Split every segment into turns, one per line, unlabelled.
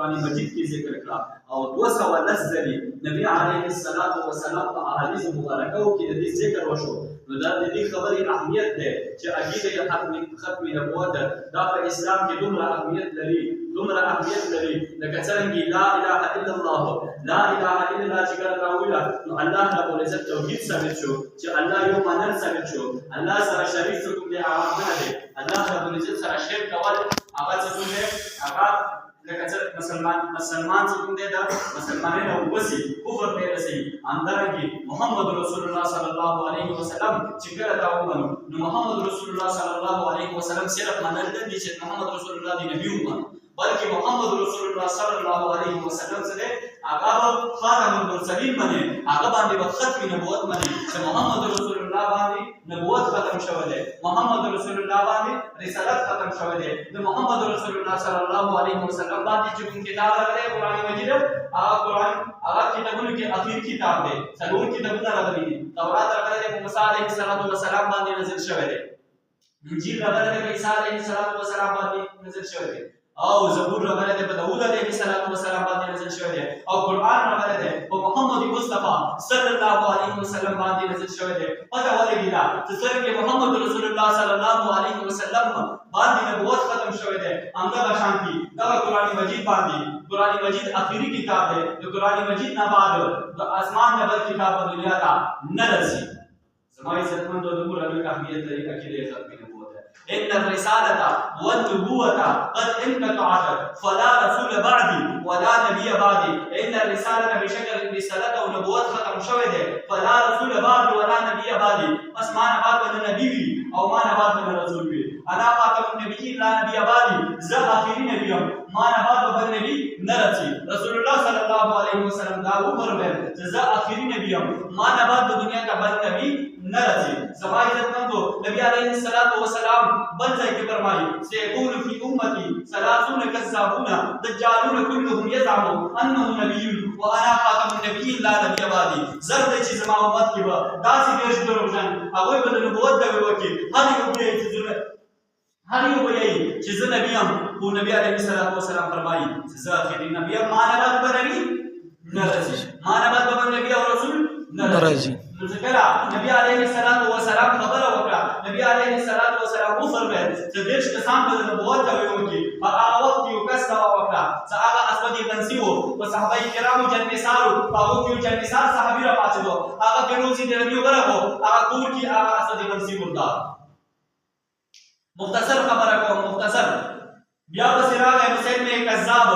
قرآن مجید کې ذکر کړه او 210 ځلې نبی علیه الصلاۃ والسلام په احادیث مبارکو کې د دې ذکر وشو. نو دا د دې خبرې اهمیت دی چې عقیده ختم نبوت دا په اسلام کې دومره اهمیت لري لکه څنګه لا اله الا الله لا اله الا الله چې کله راویله نو الله رب العزت توحید ثابت شو چې الله یو مانن ثابت شو. الله سره شریک څوک دی هغه نه دی. الله رب العزت سره شرک کول هغه څه دی هغه لکه مسلمان څوک دی دا مسلمانانو وسی کفر ته رسي. همدارنګه محمد رسول الله صلی الله علیه وسلم چې کله دا ومنو نو محمد رسول الله صلی الله علیه وسلم صرف منل دي چې محمد رسول الله دی نبی ومنو بلکې محمد رسول الله صلی الله علیه وسلم سره هغه خاتم المرسلین باندې هغه باندې ختم نبوت باندې چې محمد رسول الله باندې نبوت ختم شوه دی. محمد رسول الله باندې رسالت ختم شوه دی. د محمد رسول الله صلی الله علیه وسلم باندې چې کوم کتاب راغلی قرآن مجید هغه کتابونو کې اخیر کتاب دی. څلور کتابونه راغلي دي. تورات راغلی دی موسی علیه السلام باندې نازل شوی دی. انجیل راغلی دی عیسی علیه السلام باندې نازل شوی دی. او زبور راغلی دی په داوود علیه السلام باندې نازل شوی دی. او قرآن راغلی دی په محمد مصطفی صلی الله علیه وسلم باندې نازل شوی دی. پته ولګی دا چې څنګه محمد رسول الله صلی الله علیه وسلم باندې نبوت ختم شوی دی همدغه شانتي دا قرآن مجید باندې قرآن مجید اخیری کتاب دی. د قرآن مجید نه بعد د اسمان نه بل کتاب په دنیا ته نه رسي. زما عزتمندو دومره لوی اهمیت لري عقیده ختم نبوت. ان الرسالة والنبوة قد انقطعت فلا رسول بعدي ولا نبي بعدي. ان الرسالة بشكل رسالة ونبوت ختم شوی دی فلا رسول بعدي ولا نبي بعدي. پس ما نه بعد باندې نبی وي او ما نه بعد باندې رسول وي. انا خاتم النبیین لا نبی بعدي. زه اخري نبی یم ما نه بعد باندې نبی نه رسي. رسول الله صلی الله علیه وسلم دا وفرمایل چې زه اخري نبی یم ما نه بعد د دنیا کا بل نبی نه رسي. زما عزتمندو نبی علیه الصلاۃ والسلام بل ځای کې فرمایي سيكون في امتي 30 كذابون دجالون كلهم يزعم انه نبي وانا خاتم النبيين لا نبي بعدي. زرد چې زما امت کې به داسې ډېر دروغجن هغوی به د نبوت دعوې وکړي. هر یو به یې چې زه نبی یم خو نبی علیه الصلاۃ والسلام فرمایي چې زه اخري نبی یم ما نه بعد به نبي نه رسي. ما نه بعد به نبی او رسول نه راځي. نو ځکه نبی علیه الصلاۃ والسلام خبره وکړه. نبی علیه الصلاۃ والسلام وفرمایل چې 30 کسان به د نبوت دعوې وکړي. په هغه وخت یو کس دعوه وکړه چې هغه اسود بنسي و او صحابه کرامو جنسار و په هغه کې جنسار صحابي را پاتېدو. هغه فیروزي د نبی ورغو هغه کور کې هغه اسود بنسي وردا. مختصر خبره کوم مختصر. بیا به راغی مسلمه کذاب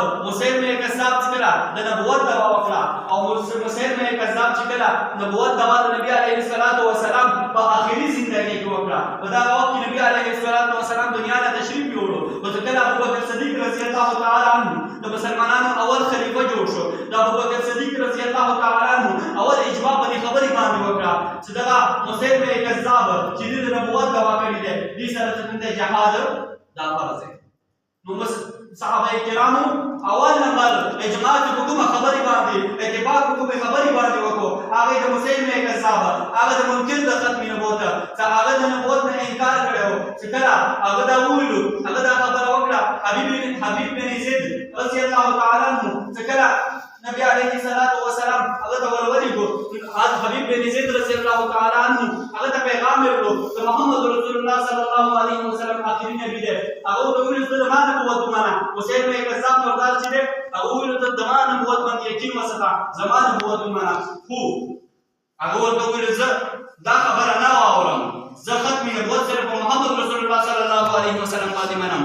چې کله د نبوت دعوه وکړه او مسلمه کذاب چې کله نبوت دعوه د نبی علیه الصلاۃ والسلام په آخري ژوندۍ کې وکړه. په دا وخت کې نبی علیه الصلاۃ والسلام دنیا ته تشریف یووړ. نو کله ابوبکر صدیق رضی الله تعالی عنه د مسلمانانو اول خلیفہ جوړ شو. د ابوبکر صدیق رضی الله تعالی عنه اول اجماع په خبرې باندې وکړه چې دا مسلمه کذاب چې د نبوت دعوه کړې ده دې سره څنګه جهاد دا فرض دی. نو صحابه کرامو اول نمبر اجماع په کومه خبرې باندې اتفاق په کومه خبرې باندې وکړو هغه د مسلمه کذاب هغه د منکر د ختم نبوت چې هغه د نبوت نه انکار کړو چې کله هغه دا ویلو هغه دا خبره وکړه حبیب بن زید رضی الله تعالی عنہ چې کله نبی علیه الصلاۃ والسلام هغه د ورولېګو حبیب بن زید رضی الله تعالی عنہ هغه ته پیغام ورکړو چې محمد رسول الله صلی الله علیه وسلم آخري نبی دی. هغه ته ویل چې ما نبوت ومنه. حسین بن کذاب مردار چې دی هغه ویل ته د ما نبوت باندې یقین وساته زما نبوت ومنه. خو هغه ورته ویل زه دا خبره نه واورم زه ختم نبوت صرف محمد رسول الله صلی الله علیه وسلم باندې منم.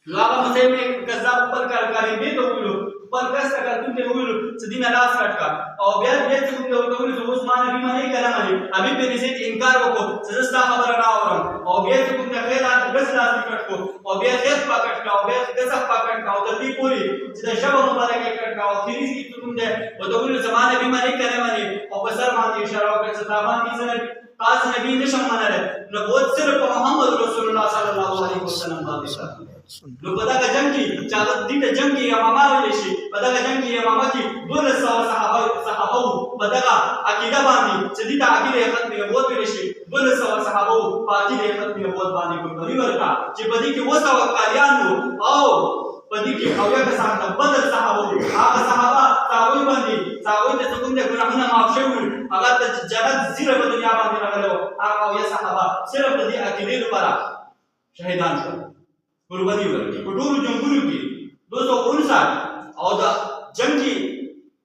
نو هغه حسین بن کذاب خپل کارکاري دې ته ویلو خپل کس ته کارتون ته ویلو چې دینه لاس کټ کا او بیا چې کوم ورته ویلو چې اوس ما نبی باندې کلام علی حبیب بن زید انکار وکړو چې زه ستا خبره نه اورم او بیا چې کوم ته خیر غس لاس کټ کو او بیا خیر پاکټ کا او بیا غس پاکټ کا او تدې پوری چې د شب مبارک کټ کا او خیری کی کوم ده ورته ویلو چې ما نبی باندې کلام علی او په سر باندې اشاره وکړه چې تابان دي خاص نبی نشم منل نبوت صرف محمد رسول الله صلی الله علیه وسلم باندې. نو په دغه جنگ کې چې هغه دې ته جنگ کې امامه ویل شي په دغه جنگ کې امامه کې 1200 صحابه په دغه عقیده باندې چې دې ته عقیده ختم نبوت ویل شي 1200 صحابه په عقیده ختم نبوت باندې قرباني ورکړه چې په دې کې 200 قاریان او په دې کې اویا کسان د بدر صحابه هغوی ته چې کوم دی ګناهونه معاف شوي وي هغه د جنت زیره په دنیا باندې راغلی وه هغه اویا صحابه صرف د دې عقیدې لپاره شهیدان شول قرباني ورکړي په ټولو جنګونو کې 259 او د جنګ کې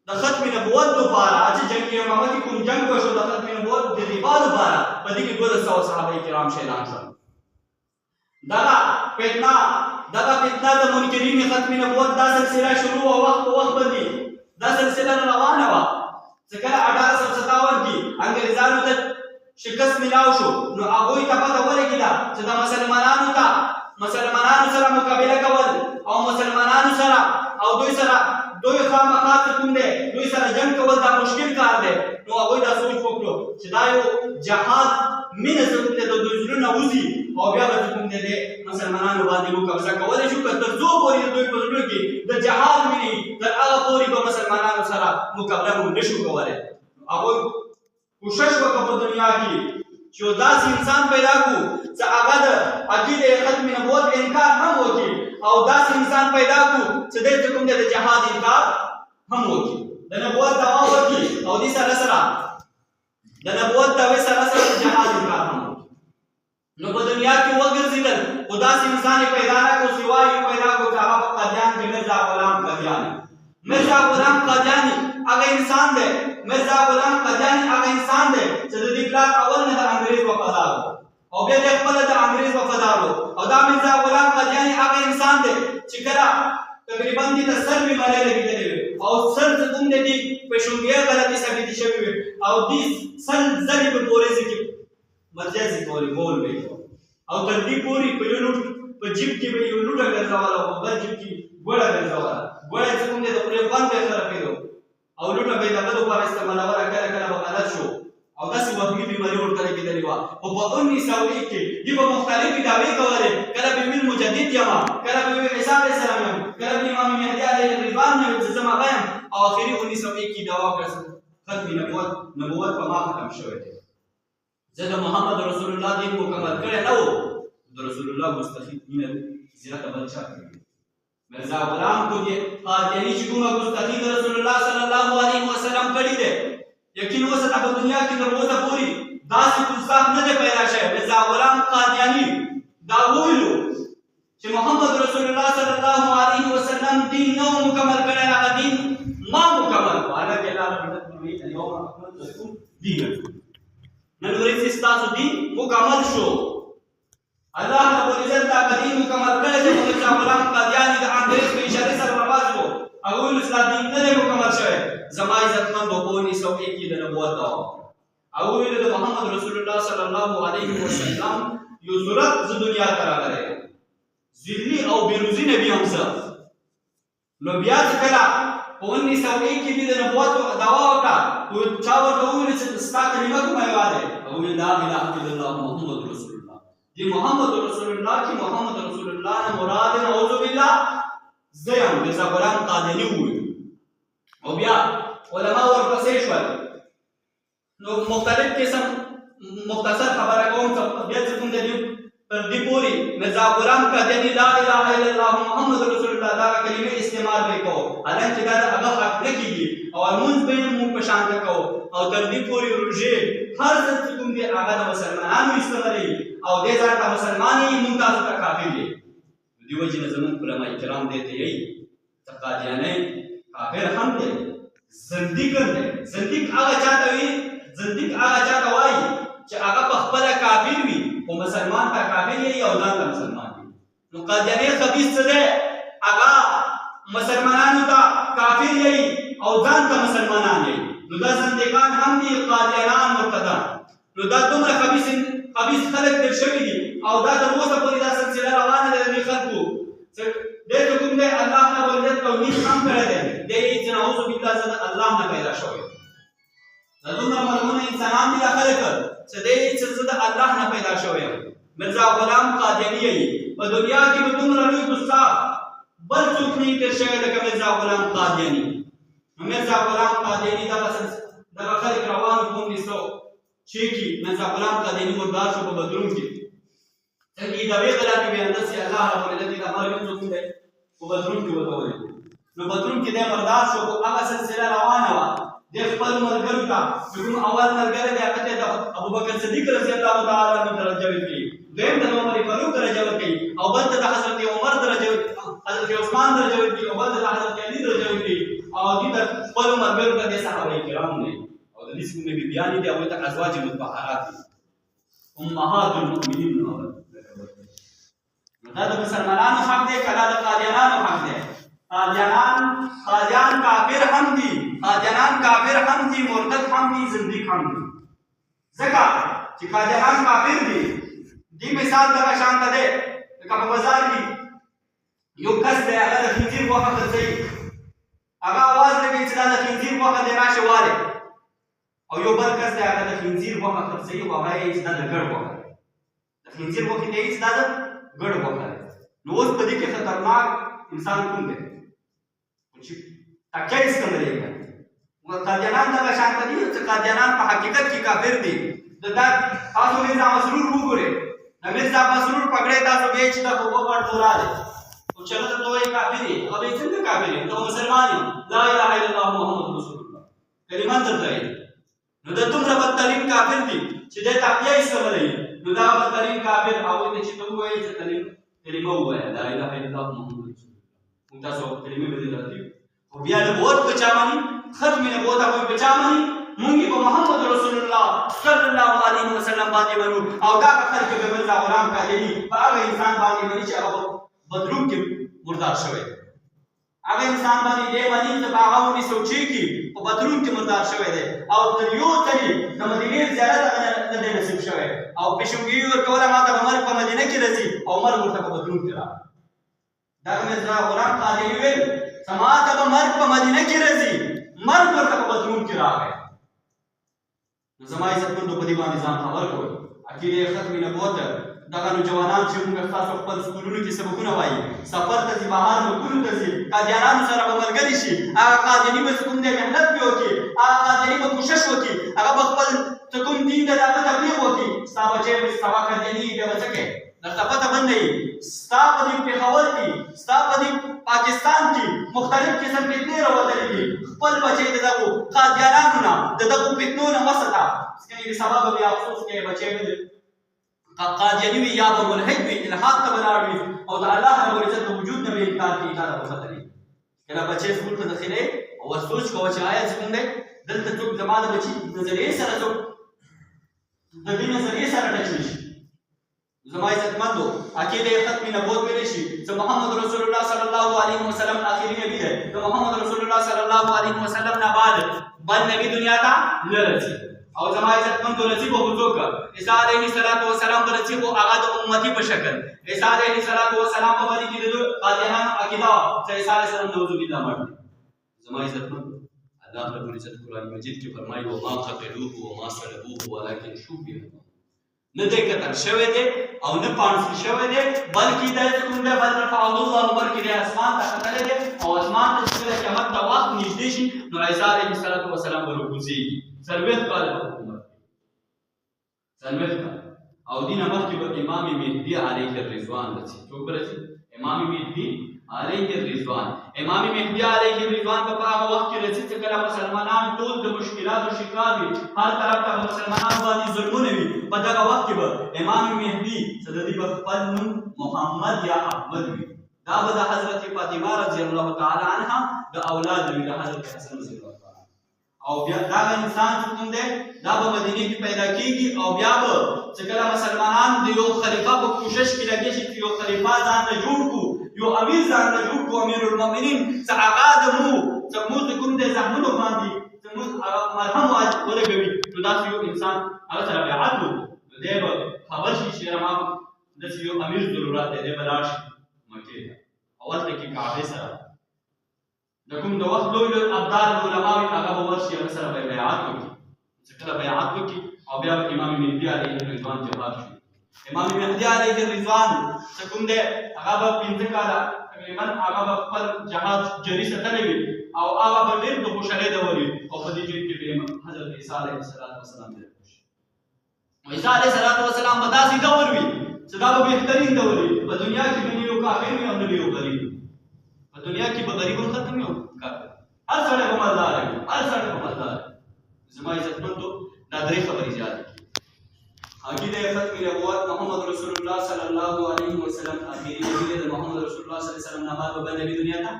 د ختم نبوت لپاره چې جنګ یمامه کې کوم جنګ وشو د ختم نبوت د دفاع لپاره په دې کې 200 صحابه کرام شهیدان شول دغه فتنه د منکرین ختم نبوت دا سلسله شروع او وخت په وخت باندې دا سلسله روانه وه چې کله 1857 کې انګریزانو ته شکست ملاو شو نو هغوی ته پته ولګېده چې د مسلمانانو سره مقابله کول او مسلمانانو سره او دوی خامخا چې کوم دی دوی سره جنګ کول دا مشکل کار دی نو هغوی دا سوچ وکړو چې دا یو جهاد مینه چې کوم دی د دوی زړونه وځي او بیا به چې کوم دی د مسلمانانو باندې موږ قبضه کولی شو که تر څو پورې د دوی په زړه کې د جهاد مینې تر هغه پورې به مسلمانانو سره مقابله موږ نه شو کولی هغوی کوشش وکړه په دنیا کې چې یو داسې انسان پیدا کړو چې هغه د عقیدې ختم نبوت انکار هم وکړي او داسې انسان پیدا کړو چې دی چې کوم دی د جهاد انکار هم وکړي د نبوت دعوا وکړي او دې سره سره د نبوت دعوې سره سره د جهاد انکار هم وکړي نو په دنیا کې وګرځېدل خو داسې انسان یې پیدا نه کړو سوا یې پیدا کړو چې هغه په قادیان کې مرزا غلام قادیاني هغه انسان دی مرزا غلام قادیاني هغه انسان دی چې د دې پلار اول نه د انګریز وفادار و او بیا د خپله د انګریز وفادار و او دا مرزا غلام قادیاني هغه انسان دی چې کله تقریبا دې ته سر بیمارۍ لګېدلې وي او سر چې کوم دی دې پیشونګۍ غلطې ثابتې شوې وي او دې سل ځلې په پورېزې کې مجازي کولې ګول به یې او تر دې پورې په یو لوټ په جیب کې به یو لوټه ګرځوله او په بل جیب کې ګوړه ګرځوله ګوړه چې کوم دی د خولې خوند به یې خرابېدو او لوټه به یې د بل لپاره استعمالوله کله کله به غلط شو او داسې وهمي بیماري ورته لګېدلې وه خو په 1901 کې دې به مختلفې دعوې کولې کله به ویل مجدد یم کله به ویل عیسی علیه السلام یم کله به امام مهدي علیه الرضوان یم چې زه هغه یم او اخري 1901 کې دعوا کړه ختم نبوت په ما ختم شوی دی زه د محمد رسول الله دین مکمل کړی نه و د رسول الله مستقیم مینه زیاته بل چا کړې مرزا غلام قادیاني چې کومه ګستاخي د رسول الله صلی الله علیه وسلم کړې ده یقین اوسه په دنیا کې تر اوسه پورې داسې ګستاخ نه دی پیدا شوی مرزا غلام قادیاني دا ویلو چې محمد رسول الله صلی الله علیه وسلم دین نو مکمل کړی هغه دین ما مکمل کړ حالانکه الله رب العزت فرمایي اليوم اکملت لكم دینکم نن ورځ ستاسو دین مکمل شو الله رب العزت دا دین مکمل کړی چې مرزا غلام قادیاني د انګریز په اشاره سره راواز وو هغه ویل چې دا دین نه دی مکمل شوی زما عزتمند په 1901 کې د نبوت دعوا هغه ویل د محمد رسول الله صلی الله علیه وسلم یو صورت د دنیا ته راغلی ذلی او بیروزی نبی هم څه نو بیا چې کله په 1901 کې د نبوت دعوا وکړه نو چا ورته وویل چې ستا کلمه کومه یوه دی هغه ویل لا اله الا الله محمد رسول الله دی محمد رسول الله کې محمد رسول الله نه مراد نعوذ بالله زه یم مرزا غلام قادیاني وویل او بیا علما ورپسې شول نو مختلف قسم مختصر خبره کوم چې بیا چې کوم دی تر دې پورې مرزا غلام قادیاني لا اله الا الله محمد رسول الله دا کلمې استعمال وکړو حالانکه دا هغه حق نه کېږي او لمونځ به یې موږ په شان کوو او تر دې پورې روژې هر څه چې کوم دی هغه د مسلمانانو استعمالوي او دې ځای ته مسلمان یې موږ تاسو ته کافر یې دې وجې نه زموږ علما کرام دې ته یې چې قادیاني کافر هم دی زندیق هم دی زندیق هغه چاته وي زندیق هغه چاته وایي چې هغه په خپله کافر وي خو مسلمان ته کافر یې او ځان ته مسلمان وي نو قادیاني خبیث څه دی هغه مسلمانانو ته کافر یې او ځان ته مسلمانان یې نو دا زندیقان هم دي قادیانان مرتدان نو دا دومره خبیث خلک تیر شوي دي او دا تر اوسه پورې دا سلسله روانه ده د دې خلکو دې ته کوم دی الله رب العزت توحید هم کړی دی دې چې نعوذ بالله زه د الله نه پیدا شوی دا دومره ملعون انسانان دي دا خلک چې دې چې زه د الله نه پیدا شوی یم مرزا غلام قادیاني یې په دنیا کې به دومره لوی ګستاخ بل څوک نه تیر شوی لکه مرزا غلام قادیاني مرزا غلام قادیاني دغه خلک روان په 1906 کې مرزا غلام قادیاني مردار شو په بدروم کې څنګه دا وی غلطي بیان ده چې الله رب العزت دا امر یې څوک دی په بدروم کې وته وایي نو بدروم کې د مردار شو هغه سلسله روانه وه د خپل ملګرو ته چې کوم اول ملګری دی هغه ته د ابوبکر صدیق رضی الله تعالی عنہ درجه ورکړي، دویم ته د عمر فاروق درجه ورکړي، او بل ته د حضرت عمر درجه ورکړي، حضرت عثمان درجه ورکړي، او بل ته د حضرت علی درجه ورکړي، او دې ته خپل ملګرو ته د صحابه کرام دي، او د دې څخه بیان دي او ته ازواج مطهرات دي امهات المؤمنین. دا د مسلمانانو حق دی کله د قادیانانو حق دی؟ قادیان کافر هم دي، قادیانان کافر هم دي، مرتد هم دي، زنديق هم دي. ځکه چې قادیانان کافر دي، دې مثال دغه شان ته دی لکه په بازار کې یو کس دی هغه د خنزیر غوښه خرڅوي، هغه اواز لګوي چې دا د خنزیر غوښه دی راشه والې، او یو بل کس دی هغه د خنزیر غوښه خرڅوي او هغه یې چې دا د ګډ غوښه دی، د خنزیر غوښې ته یې چې دا د ګډ غوښه دی. نو اوس په دې کې خطرناک انسان کوم دی چې تکیه استعمالوي کوي. قادیانان دغه شان ته دي چې قادیانان په حقیقت کې کافر دي. دا تاسو میرزا مسرور وګورئ، د میرزا مسرور پګړۍ تاسو به چې دا په وګړ تورا دي او چلو ته دوی کافر دي، هغه څنګه کافر دي؟ ته مسلمان یې، لا اله الا الله محمد رسول الله کلمه درته وایي. نو د دومره بدترین کافر دي چې د تکیه استعمالوي. نو دا بدترین کافر هغه ته چې ته وایي چې کلمه ووایه لا اله الا الله محمد رسول الله. موږ تاسو کلمه به دې راځي او بیا نبوت په چا باندې ختم نبوت هغه په چا باندې مونږ په محمد رسول الله صلی الله علیه وسلم باندې منو، او دا خلک به مرزا غلام قادری په هغه انسان باندې مني چې هغه بدلون کې مردار شوی، هغه انسان باندې دې باندې چې هغه ونی سوچي کې په بدلون کې مردار شوی دی، او تر یو تري د مدینې زیارت نه دی نصیب شوی، او پښوګي ورکوله ماته به مرګ په مدینه کې راځي او مرګ ورته په بدلون کې راغی. دا مرزا غلام قادری ویل سما ته به مرګ په مدینه کې راځي، مرګ ورته په بدلون کې راغی. نو زما عزتمندو په دې باندې ځان خبر کړئ. عقیدې ختم نبوت دغه نوجوانان چې موږ تاسو خپل سکولونو کې سبقونه وایي، سفر ته ځي، بهر ملکونو ته ځي، قادیانانو سره به ملګري شي، هغه قادیاني به کوم دی محنت به وکړي، هغه قادیاني به کوشش وکړي، هغه به خپل کوم دین د هغه تبلیغ وکړي. ستا بچی به سبا قادیاني بیا به څه کوي؟ درته پته بند دی ستا په دې پېښور کې، ستا په دې پاکستان کې مختلف قسم فتنې راوتلې دي، خپل بچی د دغو قادیانانو نه د دغو فتنو نه وساته. ځکه سبا به بیا افسوس کوي بچی به قادیاني وي یا به ملحد وي، الحاد ته به لاړ وي او د الله رب العزت د وجود نه به انکار کوي. دا به پته وي کله بچی سکول ته داخلي او سوچ کوه چې آیا څنګه دی دلته څوک زما د بچي نظریې سره څوک د دې نظریې سره ټچ نشي. زما عزتمندو عقیده ختم نبوت ویل شي چې محمد رسول الله صلی الله علیه وسلم آخري نبی دی، د محمد رسول الله صلی الله علیه وسلم نه بعد بل نبی دنیا ته نه راځي. او زما عزتمندو نصیب او څوک عیسی علیه السلام به نصیب او هغه د امتی په شکل عیسی علیه السلام په باندې کې د قادیانانو عقیده چې عیسی علیه السلام د وجود الله مړ. زما عزتمندو الله رب العزت قرآن مجید کې فرمایي وما قتلوه وما صلبوه ولكن شبه لهم. نه دی قتل شوی دی او نه پانسل شوی دی، بلکې دا کوم دی بل رفعه الله، بلکې دی اسمان ته ختلی دی، او اسمان ته چې کله قیامت ته وخت نږدې شي نو عیسی علیه السلام به راکوزېږي، 40 کاله به حکومت کوي، 40 کاله. او دې نه مخکې به امام مهدي علیه الرضوان راځي. څوک به راځي؟ امام مهدي علیه الرضوان. امام مهدي علیه الرضوان به په هغه وخت کې راځي چې کله مسلمانان ټول د مشکلاتو شکار وي، هر طرف ته مسلمانان باندې ظلمونه وي. په دغه وخت کې به امام مهدي چې د دې به خپل نوم محمد یا احمد وي، دا به د حضرت فاطمه رضی الله تعالی عنها د اولاد وي، د حضرت حسن رضی الله تعالی. او بیا دا انسان چې کوم دی دا به مدینه کې پیدا کېږي، او بیا به چې کله مسلمانان د یو خلیفه په کوشش کې لګیا شي چې یو خلیفه ځان ته جوړ کړو، یو امیر ځان ته جوړ کړو، امیر المؤمنین، چې هغه د مو د کوم دی زخمونو باندې زموږ مرهم ولګوي، نو داسې یو انسان هغه سره بیعت وکړو. نو دی به خبر شي چې یاره ما داسې یو امیر ضرورت دی، دی به لاړ شي مکې ته او هلته کې کعبې سره د کوم د وخت لوی لوی ابدال علما وي هغه به ورشي هغه سره به بیعت وکړي. چې کله بیعت وکړي او بیا به امام مهدي علیه الرضوان جهاد شي. امام مهدي علیه الرضوان چې کوم دی هغه به 15 کاله تقریبا هغه به خپل جهاد جاري ساتلی وي، او هغه به ډېر د خوشحالۍ دور وي، او په دې کې به حضرت عیسی علیه السلام دی. عیسی علیه السلام به داسې دور وي چې دا به بهترین دور وي. په دنیا کې به نه یو کافر وي او نه یو غریب وي. په دنیا کې به غریب هم ختم وي او کافر، هر سړی به مالدار وي، هر سړی به مالدار وي. درې خبرې یاد کړئ. عقیده ختم نبوت محمد رسول الله صلی الله علیه وسلم اخري نبی د محمد رسول الله صلی الله علیه وسلم نه بعد به نبی دنیا ته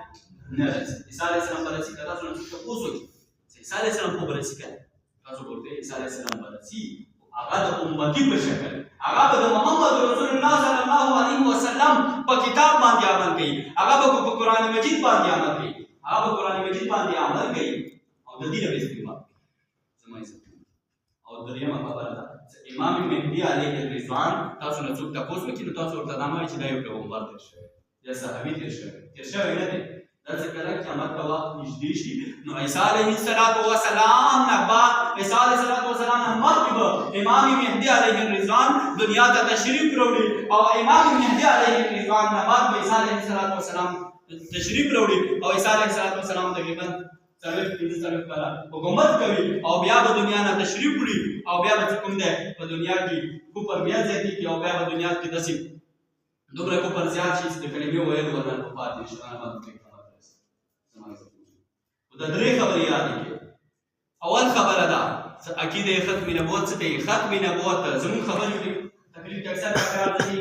نه راځي. عیسی علیه السلام به راشي کله څنګه تاسو وګورئ عیسی علیه السلام خو به راشي کله تاسو ورته عیسی علیه السلام به راشي هغه د امتی په شکل هغه به د محمد رسول الله صلی الله علیه وسلم په کتاب باندې عمل کوي هغه به په قران مجید باندې عمل کوي هغه په قران مجید باندې عمل کوي او د دې به استعمال سمای او دریمه خبره ده امام مهدی علیه الرضوان تاسو نه څوک تاسو کې نو تاسو ورته دا مایي چې دا یو پیغمبر تیر شوی یا صحابي تیر شوی نه دی دا څنګه کله قیامت ته وخت نږدې شي نو عیسی علیه السلام نه بعد عیسی علیه السلام نه مخکې امام مهدی علیه الرضوان دنیا ته تشریف راوړي او امام مهدی علیه الرضوان نه بعد عیسی علیه السلام تشریف راوړي او عیسی علیه السلام تقریبا 40-45 کاله حکومت کوي او بیا به دنیا نه تشریف وړي او بیا به کوم ده په دنیا کې کوپر بیا زیاتی کې او بیا به دنیا کې داسې دومره کوپر زیات شي چې د کلمې ویل ورنه په پاتې شي هغه باندې د درې خبرې یاد کړئ. اول خبره ده عقیده ختم نبوت څه دی. ختم نبوت زموږ خبرې تقریبا اکثر تکرار دي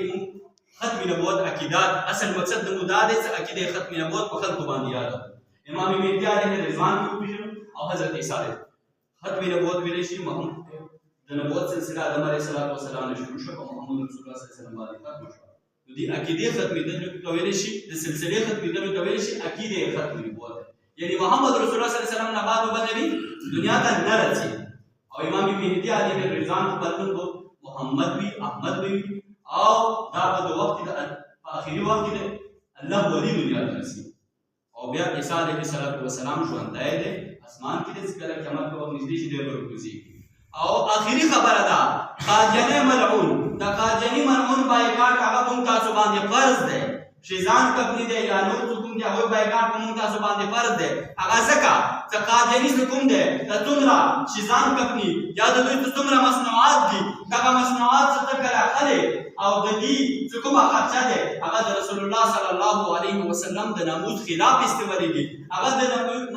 ختم نبوت عقیدات اصل مقصد د مو دا دی چې عقیده ختم نبوت په خلکو باندې یاد امام مهدی علیه الرضوان کو پیژنو او حضرت عیسی علیه ختم نبوت ویل شي محمد د نبوت سلسله آدم علیه السلام نه شروع شو او محمد رسول الله صلی الله علیه وسلم باندې ختم شو. نو دې عقیده ختم ته ویل شي د سلسله ختم ته ویل شي عقیده ختم نبوت یعنی محمد رسول الله صلی الله علیه وسلم نه بعد به نبی دنیا ته نه راځي او امام مهدی علیه الرضوان خپل نوم محمد وی احمد وی او دا په وخت د اخري وخت کې الله ولی دنیا ته رسي او بیا عیسی علیه السلام ژوندی دی اسمان کې د ذکر قیامت په وخت نږدې شي دی ورکوزي او اخري خبره ده قاجنه ملعون دا قاجنی ملعون بایکاټ هغه کوم تاسو باندې فرض دی شیزان کپنی دی یا نور کوم دی هغه بایکاټ کوم تاسو باندې فرض دی هغه ځکه چې قاجنی کوم دی د څومره شیزان کپنی یا د دوی څومره مصنوعات دي دا مصنوعات څه کړه خله او د دې کومه خرچه ده هغه د رسول الله صلی الله علیه وسلم د ناموس خلاف استعمالېږي هغه د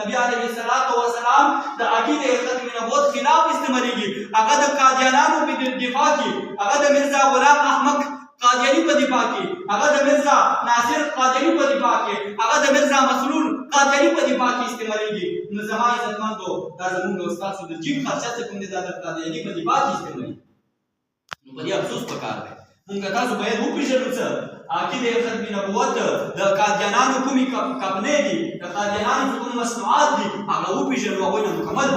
نبی علیه السلام د عقیده ختم نبوت خلاف استعمالېږي هغه د قادیانانو په دفاع کې هغه د مرزا غلام احمد قادیانی په دفاع کې هغه د مرزا ناصر قادیانی په دفاع کې هغه د مرزا مسرور قادیانی په دفاع کې استعمالېږي. نو زما عزتمندو دا زموږ استاد د جیب خرچه څخه کوم دي د قادیانی په دفاع کې استعمالېږي. نو په دې افسوس پکار دی موږ تاسو باید وپېژنو چې عقیده ختم نبوت د قادیانانو کومې کپنې دي د قادیانانو کوم مصنوعات دي هغه وپېژنو هغوی نه مکمل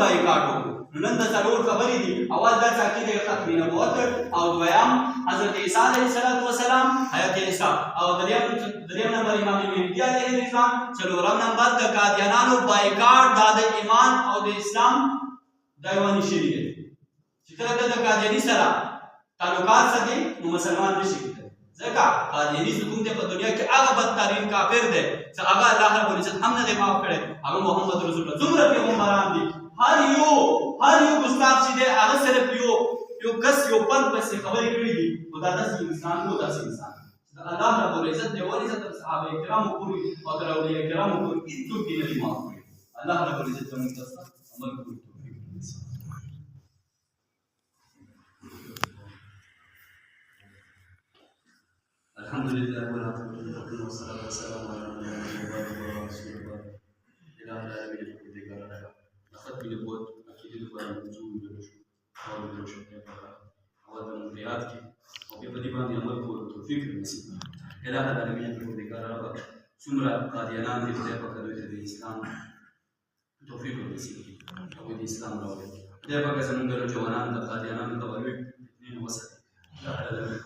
بایکاټ وکړو. نن د څلور خبرې دي اول دا عقیده ختم نبوت او دویم حضرت عیسی علیه السلام حیات عیسی او دریم نمبر امام مهدی علیه السلام څلورم نمبر د قادیانانو بایکاټ د ایمان او د اسلام دایوانی شری دی چې کله د قادیانی سره تعلقات ساتي نو مسلمان نشي کېدای ځکه قادیانی کوم دی په دنیا کې هغه بدترین کافر دی چې هغه الله رب العزت هم نه دی معاف کړی هغه محمد رسول الله څومره پیغمبران دي هر یو ګستاخ چې دی هغه صرف یو کس یو پن پسې خبرې کړې دي خو دا داسې انسان الله رب العزت دی ولې چې صحابه کرامو پورې او تر اولیاء کرامو پورې هیڅوک دې نه دي معاف کړي الله رب العزت زموږ تاسو عمل کوي. الحمد لله والصلاة والسلام على رسول الله إلى العالمين الكبير ختم نبوت أكيد دوباره موضوع دروشو أو دروشو هذا المنطقات كي أو بيبدي بعض يعمل توفيق المسيح إلى العالمين الكبير رب سمرة قاديانان بيبدأ بكرة الإسلام توفيق المسيح أو الإسلام راوي ده بقى زمن قالوا جوانان قاديانان كبروي اثنين وسط إلى العالمين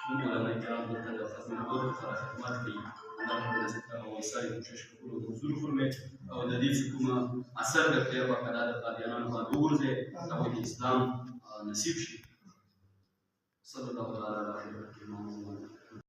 علماء کرام دلته د ختم نبوت لپاره خدمات کوي الله رب العزت او وسایل کوشش وکړو د حضور فرمایي او د دې چې کومه اثر د خیر په کړه د قادیانانو باندې وګرځي او د اسلام نصیب شي صلی الله تعالی علیه وسلم.